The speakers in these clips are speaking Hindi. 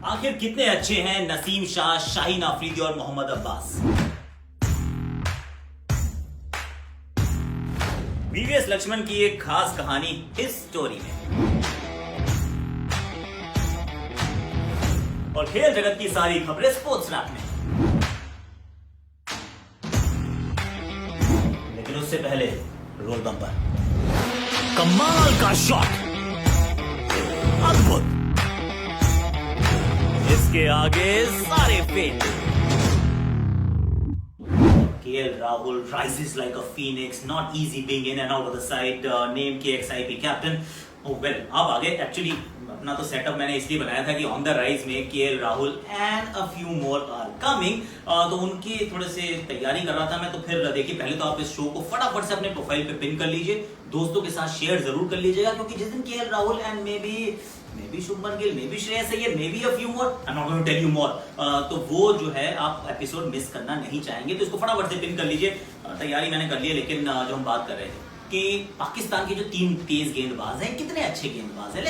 आखिर कितने अच्छे हैं नसीम शाह, शाहीन अफरीदी और मोहम्मद अब्बास। वीवीएस लक्ष्मण की एक खास कहानी इस स्टोरी में, और खेल जगत की सारी खबरें स्पोर्ट्स रैप में। लेकिन उससे पहले रोल बम्पर। कमाल का शॉट, अद्भुत, इसके आगे सारे fail. KL Rahul rises like a phoenix, not easy being in and out of the side, named KXIP captain. Oh well, अब आगे एक्चुअली अपना तो सेटअप मैंने इसलिए बनाया था कि ऑन द राइज में KL Rahul and a few more are coming, तो उनकी थोड़े से तैयारी कर रहा था मैं। तो फिर देखिए, पहले तो आप इस शो को फटाफट से अपने प्रोफाइल पे पिन कर लीजिए, दोस्तों के साथ शेयर जरूर कर लीजिएगा, क्योंकि जिस दिन KL Rahul and maybe Shubman Gill, maybe Shreyas Iyer, maybe a few more, I am not going to tell you more, तो वो जो है आप एपिसोड मिस करना नहीं चाहेंगे, तो इसको फटाफट से पिन कर लीजिए। तैयारी मैंने कर ली है, लेकिन जो हम बात कर रहे थे कि पाकिस्तान के जो 3 तेज गेंदबाज हैं, कितने अच्छे गेंदबाज हैं।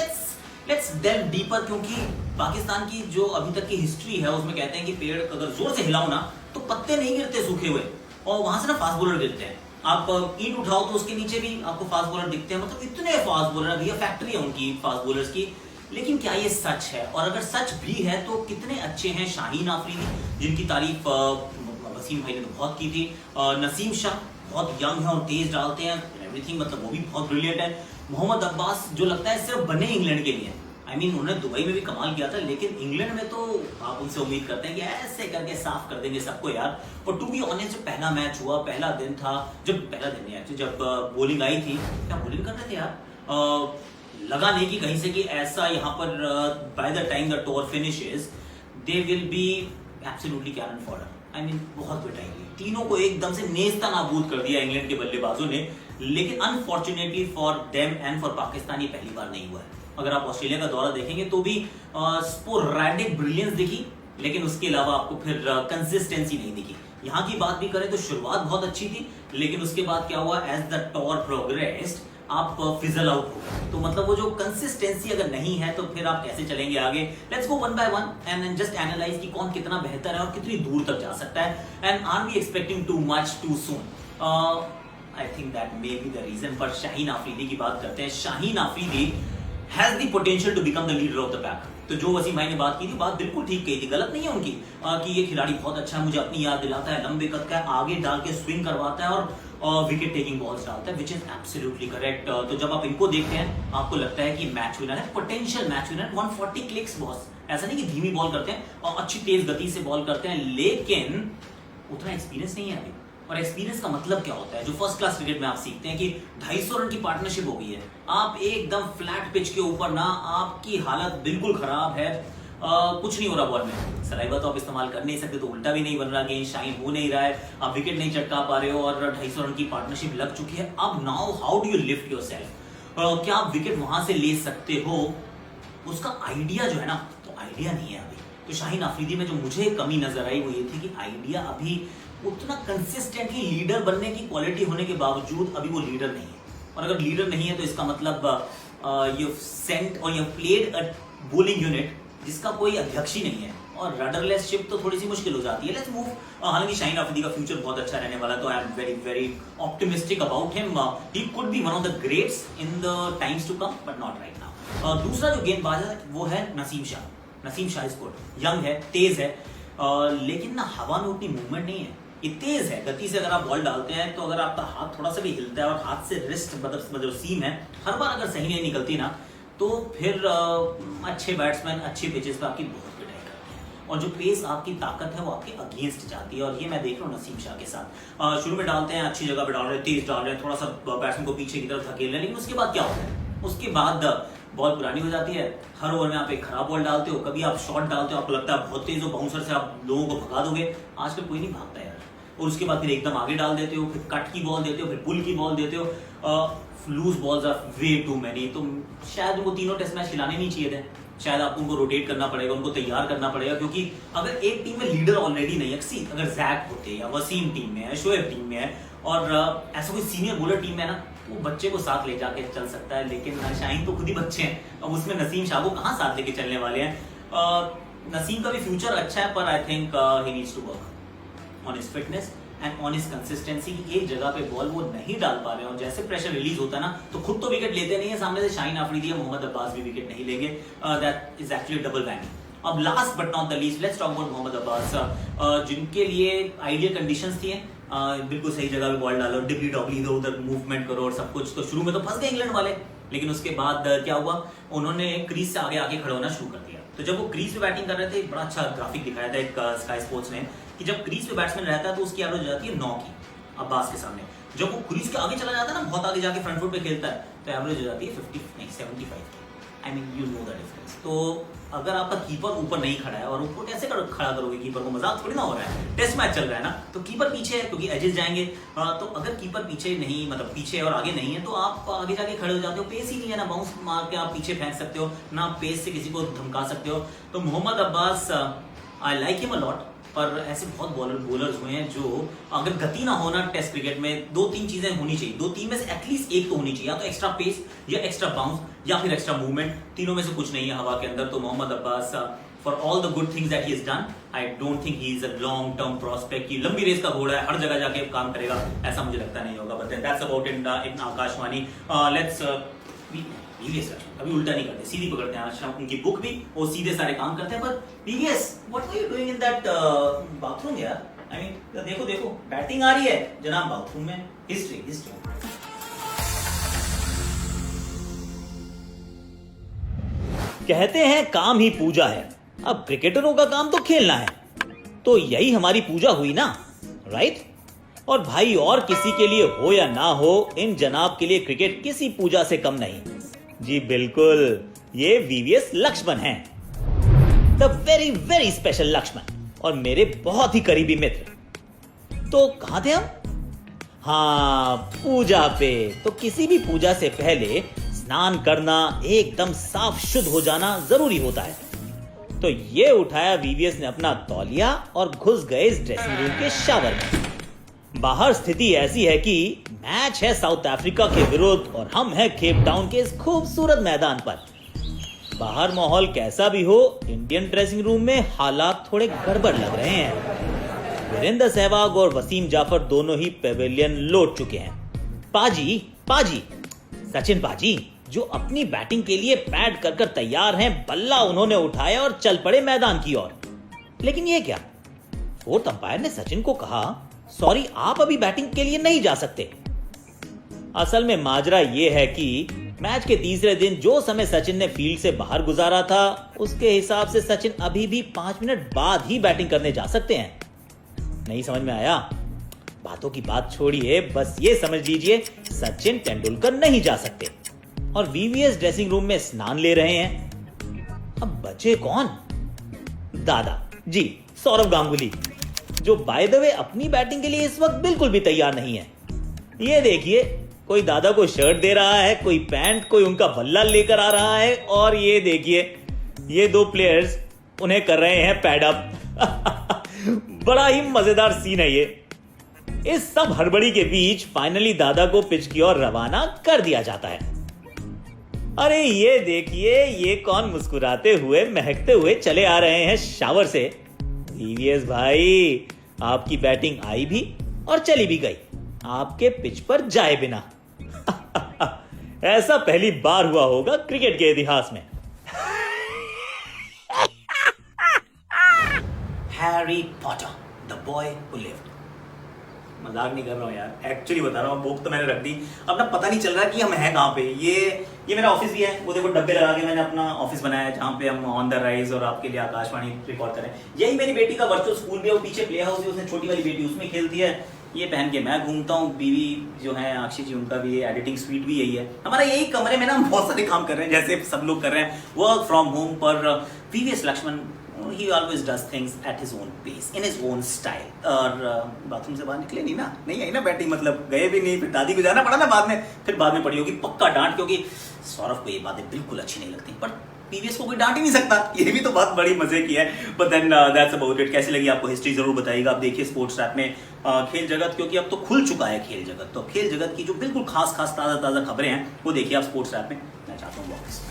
लेट्स डेल्व डीपर, क्योंकि पाकिस्तान की जो अभी तक की हिस्ट्री है उसमें कहते हैं कि पेड़ अगर जोर से हिलाओ ना तो पत्ते नहीं गिरते सूखे हुए, और वहां से ना फास्ट बॉलर गिरते हैं। आप ईंट उठाओ तो उसके नीचे भी आपको फास्ट बॉलर दिखते हैं, मतलब इतने फास्ट बॉलर है भैया, फैक्ट्री है उनकी फास्ट बॉलर्स की। लेकिन क्या ये सच है? और अगर सच भी है तो कितने अच्छे हैं शाहीन अफरीदी, जिनकी तारीफ वसीम भाई ने तो बहुत की थी, नसीम शाह बहुत यंग है और तेज डालते हैं, एवरीथिंग, मतलब वो भी बहुत ब्रिलियंट है। मोहम्मद अब्बास जो लगता है सिर्फ बने इंग्लैंड के लिए, उन्होंने दुबई में भी कमाल किया था, लेकिन इंग्लैंड में तो आप उनसे उम्मीद करते हैं कि ऐसे करके साफ कर देंगे सबको यार। और टू बी ऑनेस्ट, जब पहला मैच हुआ, पहला दिन था, जब बॉलिंग आई थी, क्या बॉलिंग कर रहे थे यार, लगा नहीं कि कहीं से कि ऐसा यहाँ पर by the time the tour finishes they will be absolutely cannon fodder. बहुत पिटाई, तीनों को एकदम से नेस्ता नाबूद कर दिया इंग्लैंड के बल्लेबाजों ने। लेकिन unfortunately for them and for Pakistan ये पहली बार नहीं हुआ है। अगर आप ऑस्ट्रेलिया का दौरा देखेंगे तो भी स्पोरैडिक ब्रिलियंस दिखी, लेकिन उसके अलावा आपको फिर कंसिस्टेंसी नहीं दिखी। यहाँ की बात भी करें तो शुरुआत बहुत अच्छी थी, लेकिन उसके बाद क्या हुआ, एज द टूर प्रोग्रेस्ड आप फिजल आउट हो गए। तो मतलब वो जो कंसिस्टेंसी अगर नहीं है तो फिर आप कैसे चलेंगे आगे। Let's go one by one and just analyse कि कौन कितना बेहतर है और कितनी दूर तक जा सकता है। And are we expecting too much too soon? I think that may be the reason. पर शाहीन अफरीदी की बात करते हैं। Shaheen Afridi has the potential to become the leader of the pack. तो जो वसीम भाई ने बात की थी, बात बिल्कुल ठीक कही थी, गलत नहीं है उनकी, कि ये खिलाड़ी बहुत अच्छा है, मुझे अपनी याद दिलाता है, लंबे कद का है, आगे डाल के स्विंग करवाता है और विकेट टेकिंग बॉल्स डालता है, विच इज एब्सोल्युटली करेक्ट। तो जब आप इनको देखते हैं आपको लगता है कि मैच विनर है, potential match winner. 140 clicks boss, ऐसा नहीं कि धीमी बॉल करते हैं और अच्छी तेज गति से बॉल करते हैं, लेकिन उतना एक्सपीरियंस नहीं है अभी। और एक्सपीरियंस का मतलब क्या होता है, जो फर्स्ट क्लास क्रिकेट में आप सीखते हैं कि 250 रन की पार्टनरशिप हो गई है, आप एकदम फ्लैट पिच के ऊपर ना, आपकी हालत बिल्कुल खराब है, कुछ नहीं हो रहा बॉल में, सलाइवा तो आप इस्तेमाल कर नहीं सकते, तो उल्टा भी नहीं बन रहा, गेंद शाइन हो नहीं रहा है, आप विकेट नहीं चटका पा रहे हो, और 250 रन की पार्टनरशिप लग चुकी है। अब now how do you lift yourself? क्या आप विकेट वहां से ले सकते हो? उसका आइडिया जो है ना, तो आइडिया नहीं है अभी। तो शाहीन अफरीदी में जो मुझे कमी नजर आई वो ये थी कि आइडिया अभी उतना कंसिस्टेंटली लीडर बनने की क्वालिटी होने के बावजूद अभी वो लीडर नहीं है। और अगर लीडर नहीं है तो इसका मतलब यू सेंट और you played a bowling unit जिसका कोई अध्यक्ष ही नहीं है, और रडरलेस शिप तो थोड़ी सी मुश्किल हो जाती है। Let's move. हालांकि शाहीन अफरीदी का फ्यूचर बहुत अच्छा रहने वाला है, तो I am very very optimistic about him. He could be one of the greats in the times to come, but not right now. दूसरा जो गेंदबाज है वो है Naseem Shah. Naseem Shah is good, young है, तेज है, लेकिन ना हवा में उतनी मूवमेंट नहीं है। ये तेज है, गति से अगर आप बॉल डालते हैं तो अगर आपका हाथ थोड़ा सा भी हिलता है और हाथ से रिस्ट मतलब सीम है, हर बार अगर सही नहीं निकलती ना, तो फिर अच्छे बैट्समैन अच्छे पिचेस पे आपकी बहुत पिटाई करते हैं, और जो पेस आपकी ताकत है वो आपके अगेंस्ट जाती है। और ये मैं देख रहा हूँ नसीम शाह के साथ, शुरू में डालते हैं, अच्छी जगह पे डाल रहे हैं, तेज डाल रहे हैं, थोड़ा सा बैट्समैन को पीछे की तरफ धकेल रहे हैं, लेकिन उसके बाद क्या होता है, उसके बाद बॉल पुरानी हो जाती है। हर ओवर में आप एक खराब बॉल डालते हो, कभी आप शॉट डालते हो, आपको लगता है बहुत तेज हो, बाउंसर से आप लोगों को भगा दोगे, आजकल कोई नहीं भागता यार। और उसके बाद फिर एकदम आगे डाल देते हो, फिर कट की बॉल देते हो, फिर पुल की बॉल देते हो, loose balls are way too many. तो शायद उनको तीनों टेस्ट मैच खिलाने नहीं चाहिए थे, शायद आपको उनको रोटेट करना पड़ेगा, उनको तैयार करना पड़ेगा, क्योंकि अगर एक टीम में लीडर ऑलरेडी नहीं है, अगर जैक होते या वसीम टीम में है, शोएब टीम में है, और ऐसा कोई सीनियर बॉलर टीम में है ना, वो बच्चे को साथ ले जाके चल सकता है। लेकिन शाहीन तो खुद ही बच्चे हैं, अब उसमें नसीम शाह को कहाँ साथ लेके चलने वाले हैं। नसीम का भी फ्यूचर अच्छा है, पर I think he needs to work on his fitness and on his consistency. एक जगह पे बॉल वो नहीं डाल पा रहे हैं, और जैसे प्रेशर रिलीज होता है ना तो खुद तो विकेट लेते नहीं है, सामने से शाहीन आफरीदी या मोहम्मद अब्बास भी विकेट नहीं लेंगे। दैट इज एक्चुअली डबल वैनी। अब last but not the least, let's talk about Mohammad Abbas, जिनके लिए आइडियल कंडीशंस थी, बिल्कुल सही जगह पे बॉल डालो, डिबली डॉबली इधर उधर मूवमेंट करो और सब कुछ। तो शुरू में तो फंस गए इंग्लैंड वाले, लेकिन उसके बाद क्या हुआ, उन्होंने क्रीज से आगे आके खड़े होना शुरू कर दिया। तो जब वो क्रीज पे बैटिंग कर रहे थे, बड़ा अच्छा ग्राफिक दिखाया था एक स्काई स्पोर्ट्स ने, कि जब क्रीज पे बैट्समैन रहता है तो उसकी एवरेज हो जाती है 9 की अब्बास के सामने। जब वो क्रीज के आगे चला जाता है ना, बहुत आगे जाके फ्रंट फुट पे खेलता है, तो एवरेज हो जाती है 50 नहीं 75 की। I mean you know the difference. तो अगर आपका कीपर ऊपर नहीं खड़ा है, और ऊपर कैसे खड़ा करोगे कीपर को, मजाक थोड़ी ना हो रहा है, टेस्ट मैच चल रहा है ना, तो कीपर पीछे है क्योंकि एजेस जाएंगे। तो अगर कीपर पीछे नहीं, मतलब पीछे और आगे नहीं है, तो आप आगे जाके खड़े हो जाते हो, पेस ही नहीं है ना, बाउंस मार के आप पीछे फेंक सकते हो ना, पेस से किसी को धमका सकते हो। तो Mohammad Abbas, I like him a lot, पर ऐसे बहुत बॉलर्स हुए हैं जो, अगर गति ना होना टेस्ट क्रिकेट में, 2-3 चीजें होनी चाहिए, 2-3 में से एटलीस्ट एक तो होनी चाहिए, या तो एक्स्ट्रा पेस या एक्स्ट्रा बाउंस या फिर एक्स्ट्रा मूवमेंट। तीनों में से कुछ नहीं है हवा के अंदर। तो Mohammad Abbas, for all the good things that he has done, I don't think he is a long term prospect, की लंबी रेस का घोड़ा है, हर जगह जाके काम करेगा, ऐसा मुझे लगता नहीं होगा। But that's about in Akashvani. Let's VVS कभी उल्टा नहीं करते, सीधी पकड़ते हैं। आज उनकी बुक भी वो सीधे सारे काम करते हैं। पर VVS, what were you doing in that bathroom यार? आई मीन देखो देखो, बैटिंग आ रही है जनाब, बाथरूम में हिस्ट्री। कहते हैं काम ही पूजा है, अब क्रिकेटरों का काम तो खेलना है, तो यही हमारी पूजा हुई ना, राइट? और भाई, और किसी के लिए हो या ना हो, इन जनाब के लिए क्रिकेट किसी पूजा से कम नहीं। जी बिल्कुल, ये वीवीएस लक्ष्मण हैं, the very very special Laxman, और मेरे बहुत ही करीबी मित्र। तो कहां थे हम? हाँ, पूजा पे। तो किसी भी पूजा से पहले स्नान करना, एकदम साफ शुद्ध हो जाना जरूरी होता है। तो ये उठाया वीवीएस ने अपना तौलिया और घुस गए इस ड्रेसिंग रूम के शावर में। बाहर स्थिति ऐसी है कि मैच है साउथ अफ्रीका के विरुद्ध, और हम हैं केप टाउन के इस खूबसूरत मैदान पर। बाहर माहौल कैसा भी हो, इंडियन ड्रेसिंग रूम में हालात थोड़े गड़बड़ लग रहे हैं। वीरेंद्र सहवाग और वसीम जाफर दोनों ही पेविलियन लौट चुके हैं। पाजी सचिन पाजी, जो अपनी बैटिंग के लिए पैड कर तैयार हैं, बल्ला उन्होंने उठाया और चल पड़े मैदान की ओर। लेकिन ये क्या, फोर्थ अंपायर ने सचिन को कहा, सॉरी, आप अभी बैटिंग के लिए नहीं जा सकते। असल में माजरा यह है कि मैच के तीसरे दिन जो समय सचिन ने फील्ड से बाहर गुजारा था, उसके हिसाब से सचिन अभी भी 5 मिनट बाद ही बैटिंग करने जा सकते हैं। नहीं समझ में आया? बातों की बात छोड़िए, बस ये समझ लीजिए, सचिन तेंदुलकर नहीं जा सकते, और वीवीएस ड्रेसिंग रूम में स्नान ले रहे हैं। अब बचे कौन? दादा जी, सौरव गांगुली, जो बाय द वे अपनी बैटिंग के लिए इस वक्त बिल्कुल भी तैयार नहीं है। ये देखिए, कोई दादा को शर्ट दे रहा है, कोई पैंट, कोई उनका बल्ला लेकर आ रहा है, और ये देखिए, ये 2 प्लेयर्स उन्हें कर रहे हैं पैड अप। बड़ा ही मजेदार सीन है ये। इस सब हड़बड़ी के बीच फाइनली दादा को पिच की ओर रवाना कर दिया जाता है। अरे ये देखिए, ये कौन मुस्कुराते हुए, महकते हुए चले आ रहे हैं शावर से? वीवीएस भाई, आपकी बैटिंग आई भी और चली भी गई, आपके पिच पर जाए बिना। ऐसा पहली बार हुआ होगा क्रिकेट के इतिहास में। Harry Potter, the boy who lived. मजाक नहीं कर रहा हूँ यार, एक्चुअली बता रहा हूँ। बुक तो मैंने रख दी, अब ना पता नहीं चल रहा कि हम हैं कहाँ पे। ये मेरा ऑफिस भी है, वो देखो डब्बे लगा के मैंने अपना ऑफिस बनाया है, जहाँ पे हम ऑन द राइज और आपके लिए आकाशवाणी रिकॉर्ड करें। यही मेरी बेटी का वर्चुअल स्कूल भी है, वो पीछे प्ले हाउस है, उसने छोटी वाली बेटी उसमें खेलती है। ये पहन के मैं घूमता हूँ, बीवी जो है आक्षी जी, उनका भी एडिटिंग स्वीट भी यही है। हमारा यही कमरे में ना हम बहुत सारे काम कर रहे हैं, जैसे सब लोग कर रहे हैं वर्क फ्रॉम होम। पर VVS Laxman, he always does things at his own pace, in his own style. और बाथरूम से बाहर निकले नहीं आई ना बैटिंग, मतलब गए भी नहीं, फिर दादी को जाना पड़ा ना बाद में, फिर बाद में पड़ी होगी पक्का डांट, क्योंकि सौरभ को ये बातें बिल्कुल अच्छी नहीं लगती। पर वीवीएस को कोई डांट ही नहीं सकता, ये भी तो बात बड़ी मजे की है। But then that's about it. कैसी लगी आपको हिस्ट्री जरूर बताइएगा। आप देखिए स्पोर्ट्स रैप में खेल जगत, क्योंकि अब तो खुल चुका है खेल जगत, तो खेल जगत की जो बिल्कुल खास ताजा खबरें हैं वो देखिए आप स्पोर्ट्स रैप में। मैं चाहता हूँ वापस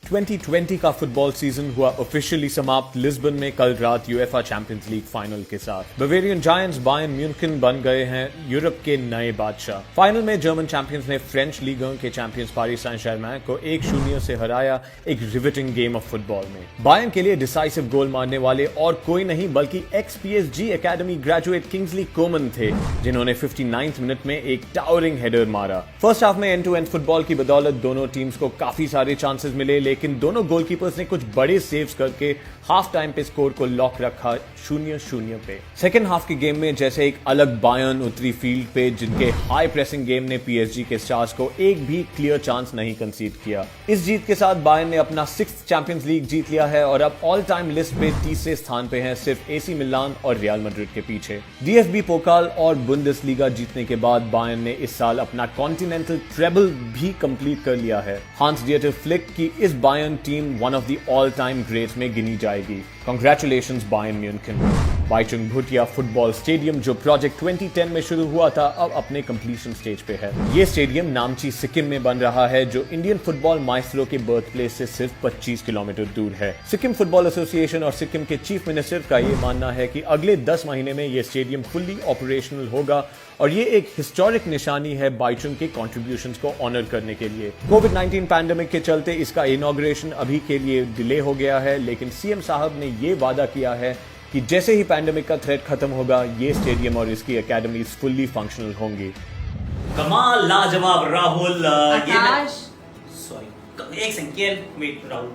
2020 का फुटबॉल सीजन हुआ ऑफिशियली समाप्त लिस्बन में कल रात यूएफए चैंपियंस लीग फाइनल के साथ। बवेरियन जायंट्स बायर्न म्यूनिख बन गए हैं यूरोप के नए बादशाह। फाइनल में जर्मन चैंपियंस ने फ्रेंच लीग के चैंपियंस पारिस सैंट जर्मैन को 1-0 से हराया एक रिवेटिंग गेम ऑफ फुटबॉल में। बायर्न के लिए डिसाइसिव गोल मारने वाले और कोई नहीं बल्कि ex PSG academy graduate Kingsley Coman थे, जिन्होंने 59th मिनट में एक टावरिंग हेडर मारा। फर्स्ट हाफ में एंड टू एंड फुटबॉल की बदौलत दोनों टीम्स को काफी सारे चांसेस मिले, लेकिन दोनों गोलकीपर्स ने कुछ बड़े सेव्स करके हाफ टाइम पे स्कोर को लॉक रखा 0-0 पे। सेकेंड हाफ के गेम में जैसे एक अलग बायर्न उतरी फील्ड पे, जिनके हाई प्रेसिंग गेम ने PSG के स्टार्स को एक भी क्लियर चांस नहीं कंसीड किया। इस जीत के साथ बायर्न ने अपना 6th चैंपियंस लीग जीत लिया है और अब ऑल टाइम लिस्ट पे तीसरे स्थान पे हैं, सिर्फ AC मिलान और रियल मैड्रिड के पीछे। DFB पोकाल और बुंदेसलीगा जीतने के बाद बायर्न ने इस साल अपना कॉन्टिनेंटल ट्रेबल भी कंप्लीट कर लिया है। हांस डिएटर फ्लिक की इस Bayern team one of the all time greats में गिनी जाएगी। Congratulations Bayern Munich. Bhaichung Bhutia football stadium जो प्रोजेक्ट 2010 में शुरू हुआ था, अब अपने कंप्लीशन स्टेज पे है। ये स्टेडियम नामची सिक्किम में बन रहा है, जो इंडियन फुटबॉल माइस्ट्रो के बर्थ प्लेस से सिर्फ 25 किलोमीटर दूर है। सिक्किम फुटबॉल एसोसिएशन और सिक्किम के चीफ मिनिस्टर का ये मानना है कि अगले 10 महीने में ये स्टेडियम फुल्ली ऑपरेशनल होगा और ये एक हिस्टोरिक निशानी है बाइचुंग के कॉन्ट्रीब्यूशंस को ऑनर करने के लिए। कोविड-19 पैंडेमिक के चलते इसका इनॉग्रेशन अभी के लिए डिले हो गया है, लेकिन सीएम साहब ने ये वादा किया है कि जैसे ही पैंडेमिक का थ्रेट खत्म होगा, ये स्टेडियम और इसकी एकेडमीज फुल्ली फंक्शनल होंगी। कमाल, लाजवाब राहुल। सॉरी एक सेकंड, वेट राहुल,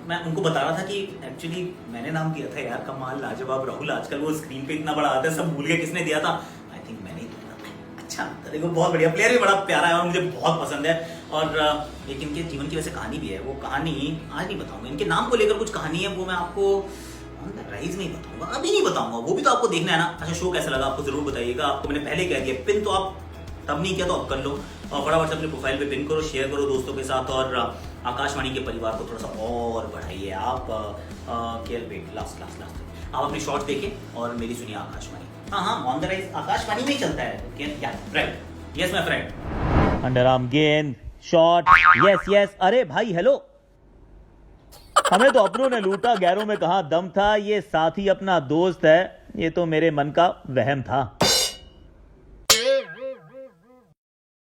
मैं उनको बता रहा था कि एक्चुअली मैंने नाम दिया था यार, कमाल लाजवाब राहुल। आजकल वो स्क्रीन पे इतना बड़ा आता है, सब भूल गए किसने दिया था। आई थिंक मैंने ही दिया था। अच्छा, देखो बहुत बढ़िया प्लेयर भी बड़ा प्यारा है और मुझे बहुत पसंद है। और एक इनके जीवन की वैसे कहानी भी है। वो कहानी आज नहीं बताऊंगा, इनके नाम को लेकर कुछ कहानी है, वो मैं आपको राइज नहीं बताऊंगा, अभी नहीं बताऊंगा, वो भी तो आपको देखना है ना। अच्छा, शो कैसा लगा आपको जरूर बताइएगा। आपको मैंने पहले कह दिया, पिन तो आप तब नहीं किया तो अब कर लो और फटाफट अपने प्रोफाइल पे पिन करो, शेयर करो दोस्तों के साथ और आकाशवाणी के परिवार को थोड़ा सा और बढ़ाइए। आप लास्ट आप अपनी शॉर्ट्स देखें और मेरी सुनिए आकाशवाणी। हाँ, ऑन द राइज आकाशवाणी में ही चलता है। Right, yes my friend. Underarm गेंद, शॉट, यस। अरे भाई हेलो, हमें तो अपनों ने लूटा, गैरों में कहां दम था। ये साथी अपना दोस्त है, ये तो मेरे मन का वहम था।